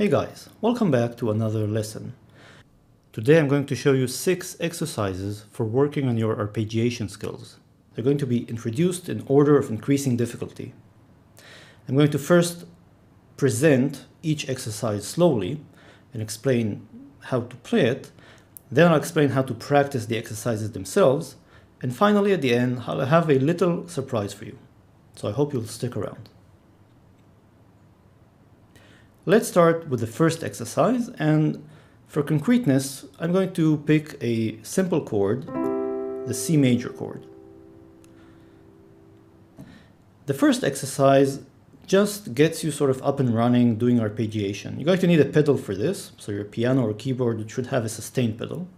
Hey guys, welcome back to another lesson. Today I'm going to show you 6 exercises for working on your arpeggiation skills. They're going to be introduced in order of increasing difficulty. I'm going to first present each exercise slowly and explain how to play it. Then I'll explain how to practice the exercises themselves. And finally, at the end, I'll have a little surprise for you. So I hope you'll stick around. Let's start with the first exercise, and for concreteness, I'm going to pick a simple chord, the C major chord. The first exercise just gets you sort of up and running doing arpeggiation. You're going to need a pedal for this, so your piano or keyboard should have a sustain pedal.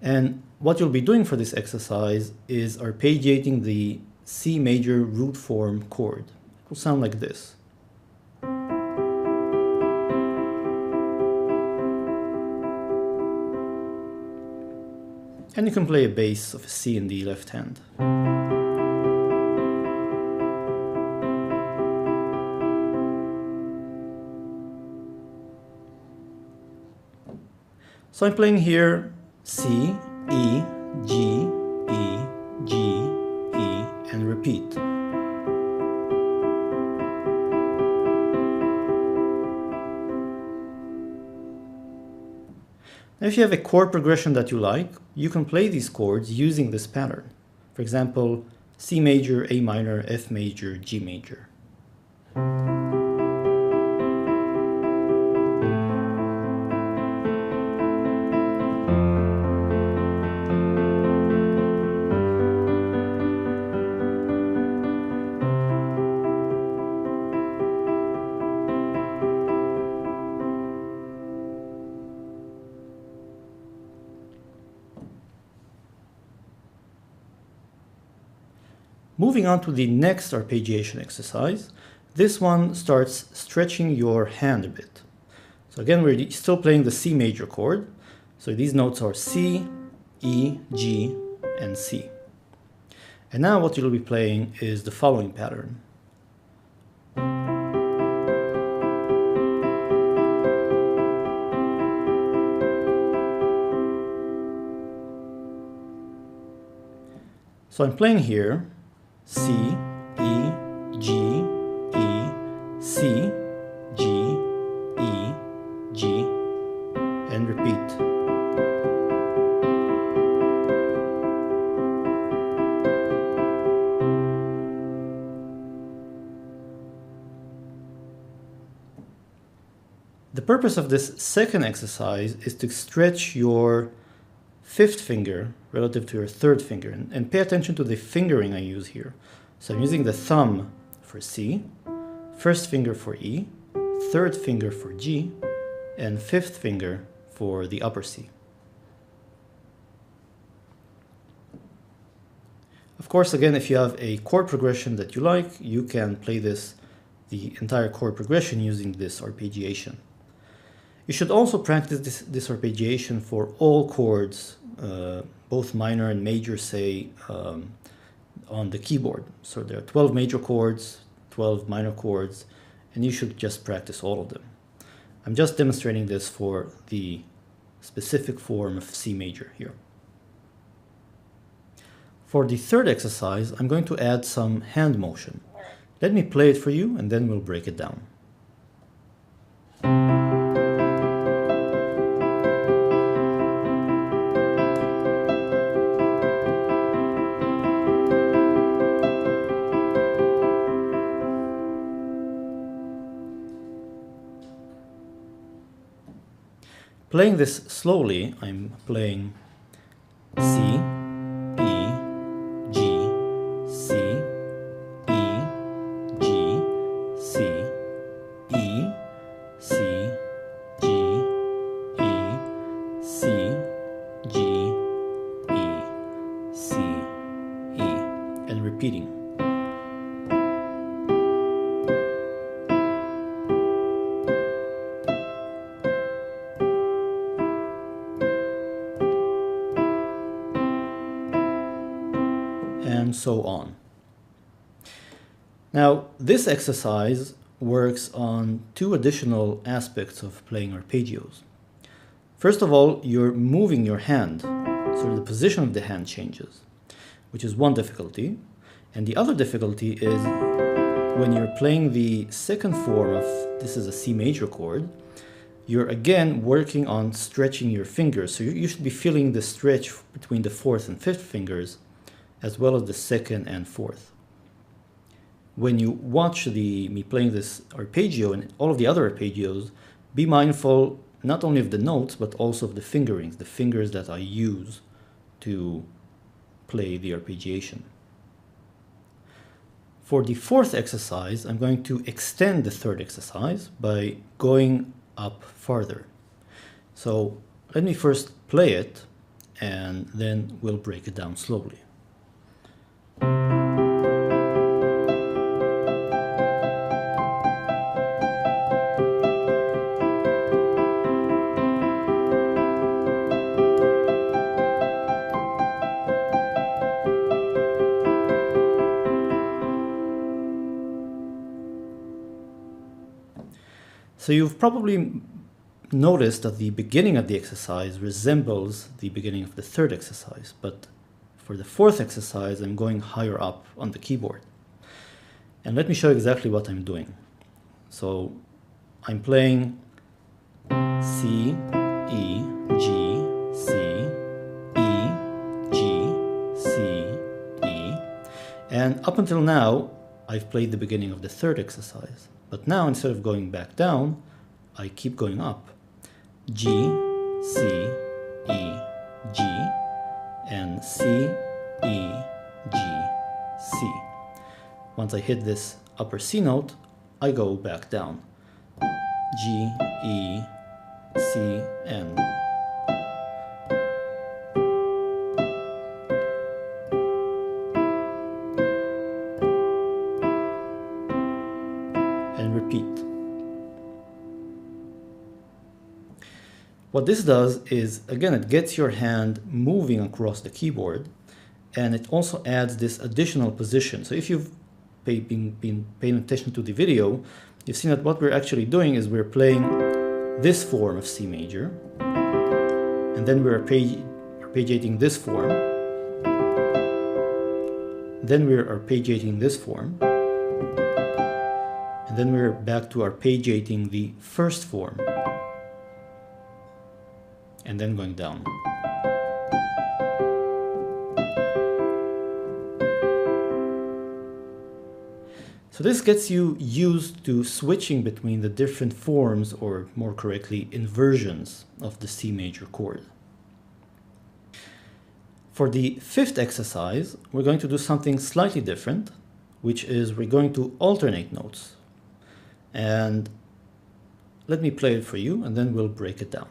And what you'll be doing for this exercise is arpeggiating the C major root form chord. It will sound like this. And you can play a bass of a C in the left hand. So I'm playing here C, E, G, E, G, E, and repeat. Now, if you have a chord progression that you like, you can play these chords using this pattern. For example, C major, A minor, F major, G major. Moving on to the next arpeggiation exercise, this one starts stretching your hand a bit. So again, we're still playing the C major chord. So these notes are C, E, G, and C. And now what you'll be playing is the following pattern. So I'm playing here C, E, G, E, C, G, E, G, and repeat. The purpose of this second exercise is to stretch your fifth finger relative to your third finger, and pay attention to the fingering I use here. So I'm using the thumb for C, first finger for E, third finger for G, and fifth finger for the upper C. Of course, again, if you have a chord progression that you like, you can play the entire chord progression using this arpeggiation. You should also practice this arpeggiation for all chords, both minor and major, say, on the keyboard. So there are 12 major chords, 12 minor chords, and you should just practice all of them. I'm just demonstrating this for the specific form of C major here. For the third exercise, I'm going to add some hand motion. Let me play it for you, and then we'll break it down. Playing this slowly, I'm playing C, E, G, C, E, G, C, E, C, G, E, C, G, E, C, E, and repeating. And so on. Now, this exercise works on two additional aspects of playing arpeggios. First of all, you're moving your hand, so the position of the hand changes, which is one difficulty. And the other difficulty is when you're playing the second form of, this is a C major chord, you're again working on stretching your fingers. So you should be feeling the stretch between the fourth and fifth fingers, as well as the second and fourth. When you watch me playing this arpeggio and all of the other arpeggios, be mindful not only of the notes, but also of the fingerings, the fingers that I use to play the arpeggiation. For the fourth exercise, I'm going to extend the third exercise by going up farther. So let me first play it, and then we'll break it down slowly. So you've probably noticed that the beginning of the exercise resembles the beginning of the third exercise, but for the fourth exercise, I'm going higher up on the keyboard. And let me show you exactly what I'm doing. So I'm playing C, E, G, C, E, G, C, E. And up until now, I've played the beginning of the third exercise. But now, instead of going back down, I keep going up. G, C, E, G, and C, E, G, C. Once I hit this upper C note, I go back down. G, E, C, and repeat. What this does is, again, it gets your hand moving across the keyboard, and it also adds this additional position. So if you've been paying attention to the video, you've seen that what we're actually doing is we're playing this form of C major, and then we're arpeggiating this form, then we're arpeggiating this form, and then we're back to arpeggiating the first form, and then going down. So this gets you used to switching between the different forms, or more correctly, inversions of the C major chord. For the fifth exercise, we're going to do something slightly different, which is we're going to alternate notes. And let me play it for you, and then we'll break it down.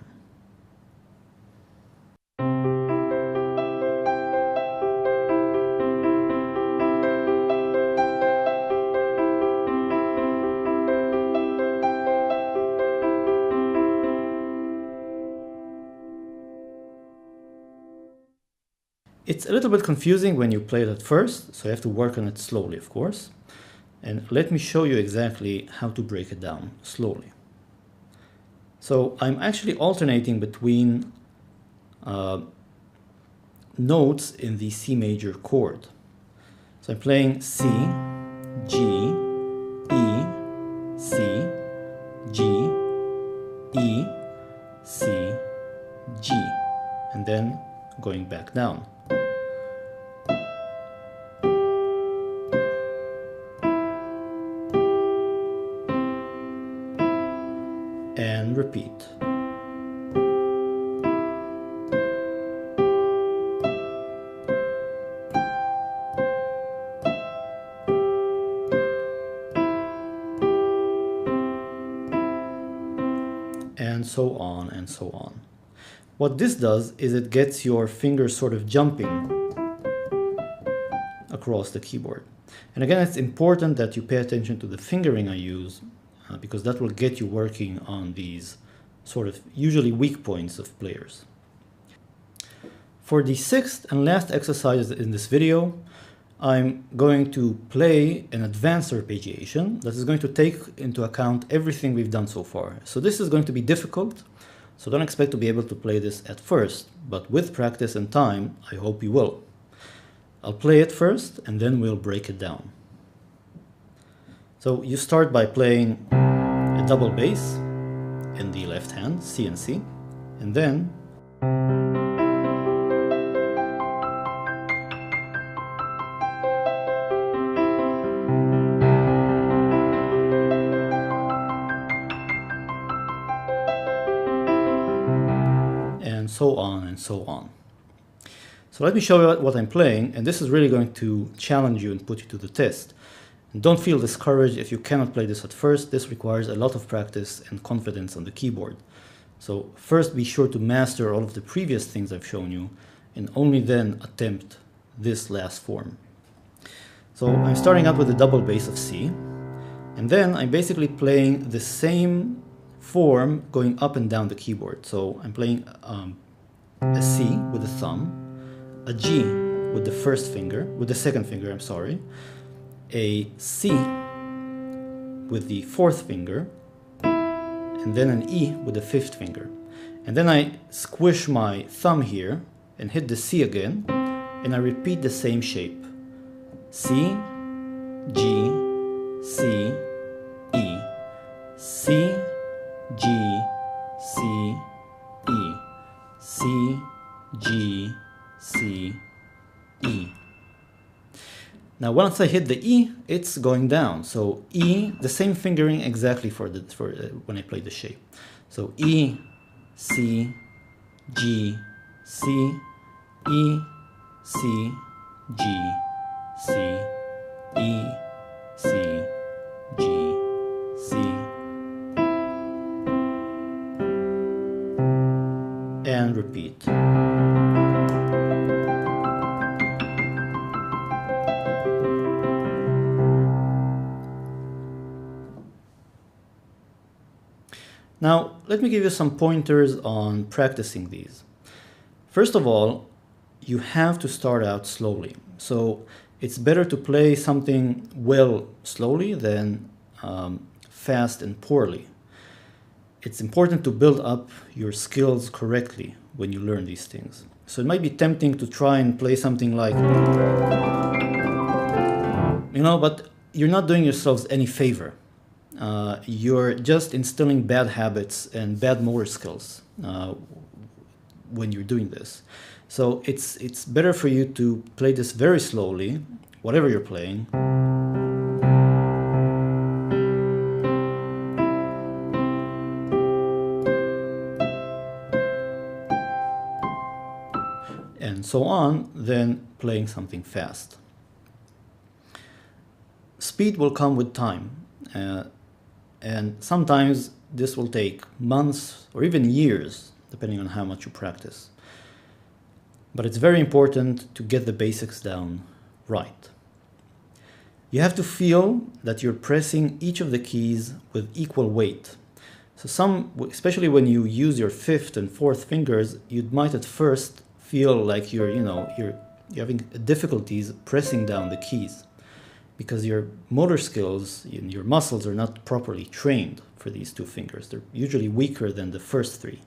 It's a little bit confusing when you play it at first, so you have to work on it slowly, of course. And let me show you exactly how to break it down slowly. So I'm actually alternating between notes in the C major chord. So I'm playing C, G, E, C, G, E, C, G, and then going back down. And repeat. And so on and so on. What this does is it gets your fingers sort of jumping across the keyboard. And again, it's important that you pay attention to the fingering I use, because that will get you working on these sort of usually weak points of players. For the sixth and last exercise in this video, I'm going to play an advanced arpeggiation that is going to take into account everything we've done so far. So this is going to be difficult, so don't expect to be able to play this at first, but with practice and time, I hope you will. I'll play it first, and then we'll break it down. So you start by playing a double bass in the left hand, C and C, and then so on and so on. So let me show you what I'm playing, and this is really going to challenge you and put you to the test. And don't feel discouraged if you cannot play this at first. This requires a lot of practice and confidence on the keyboard. So first be sure to master all of the previous things I've shown you, and only then attempt this last form. So I'm starting out with a double bass of C, and then I'm basically playing the same form going up and down the keyboard. So I'm playing a C with the thumb, a G with the first finger, with the second finger, I'm sorry, a C with the fourth finger, and then an E with the fifth finger. And then I squish my thumb here and hit the C again, and I repeat the same shape. C, G, C, E, C, G, C, E, C, G, C, E. Now once I hit the E, it's going down. So E, the same fingering exactly for when I play the shape. So E, C, G, C, E, C, G, C, E, C, G, C, and repeat. Now, let me give you some pointers on practicing these. First of all, you have to start out slowly. So it's better to play something well slowly than fast and poorly. It's important to build up your skills correctly when you learn these things. So it might be tempting to try and play something like, but you're not doing yourselves any favor. You're just instilling bad habits and bad motor skills when you're doing this. So it's better for you to play this very slowly, whatever you're playing. And so on, then playing something fast. Speed will come with time. And sometimes this will take months or even years, depending on how much you practice. But it's very important to get the basics down right. You have to feel that you're pressing each of the keys with equal weight. So especially when you use your fifth and fourth fingers, you might at first feel like you're having difficulties pressing down the keys, because your motor skills and your muscles are not properly trained for these two fingers. They're usually weaker than the first three,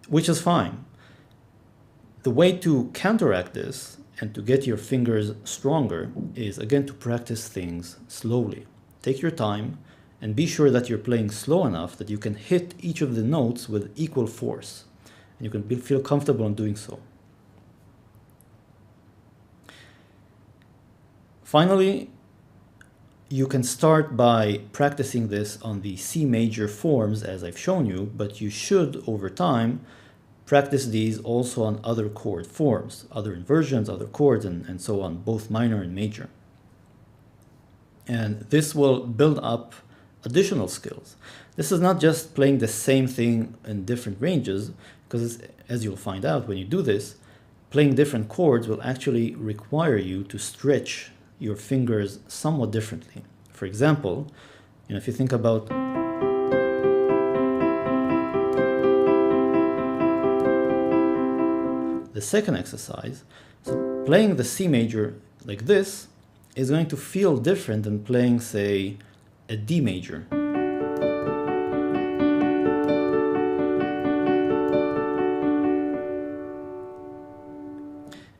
which is fine. The way to counteract this and to get your fingers stronger is, again, to practice things slowly. Take your time and be sure that you're playing slow enough that you can hit each of the notes with equal force, and you can feel comfortable in doing so. Finally, you can start by practicing this on the C major forms as I've shown you, but you should, over time, practice these also on other chord forms, other inversions, other chords, and so on, both minor and major. And this will build up additional skills. This is not just playing the same thing in different ranges, because as you'll find out when you do this, playing different chords will actually require you to stretch your fingers somewhat differently. For example, if you think about the second exercise, so playing the C major like this, is going to feel different than playing, say, a D major.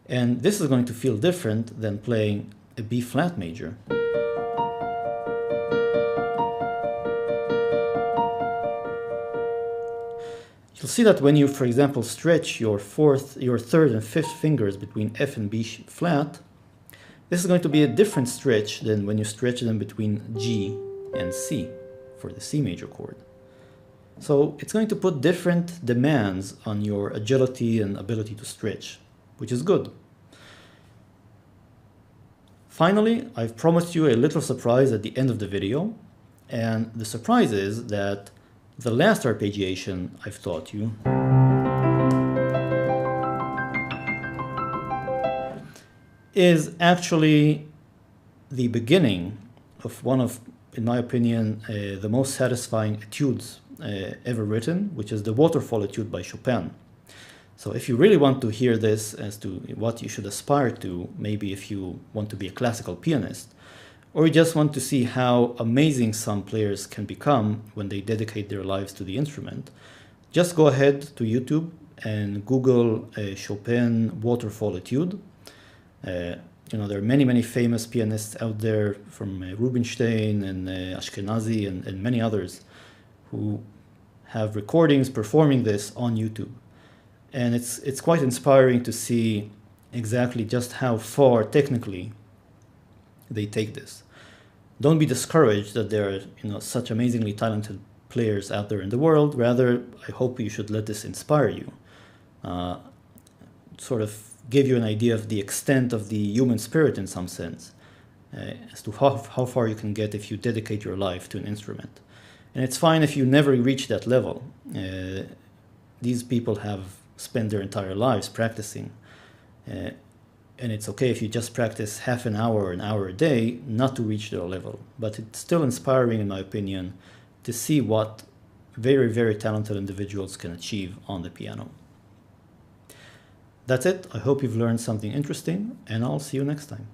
And this is going to feel different than playing a B flat major. You'll see that when you, for example, stretch your third and fifth fingers between F and B flat, this is going to be a different stretch than when you stretch them between G and C for the C major chord. So it's going to put different demands on your agility and ability to stretch, which is good. Finally, I've promised you a little surprise at the end of the video, and the surprise is that the last arpeggiation I've taught you is actually the beginning of one of, in my opinion, the most satisfying etudes ever written, which is the Waterfall Etude by Chopin. So if you really want to hear this as to what you should aspire to, maybe if you want to be a classical pianist, or you just want to see how amazing some players can become when they dedicate their lives to the instrument, just go ahead to YouTube and Google Chopin Waterfall Etude. There are many famous pianists out there, from Rubinstein and Ashkenazi and many others, who have recordings performing this on YouTube. And it's quite inspiring to see exactly just how far technically they take this. Don't be discouraged that there are such amazingly talented players out there in the world. Rather, I hope you should let this inspire you, sort of give you an idea of the extent of the human spirit in some sense, as to how far you can get if you dedicate your life to an instrument. And it's fine if you never reach that level. These people have spent their entire lives practicing. And it's okay if you just practice half an hour or an hour a day not to reach their level. But it's still inspiring, in my opinion, to see what very talented individuals can achieve on the piano. That's it. I hope you've learned something interesting, and I'll see you next time.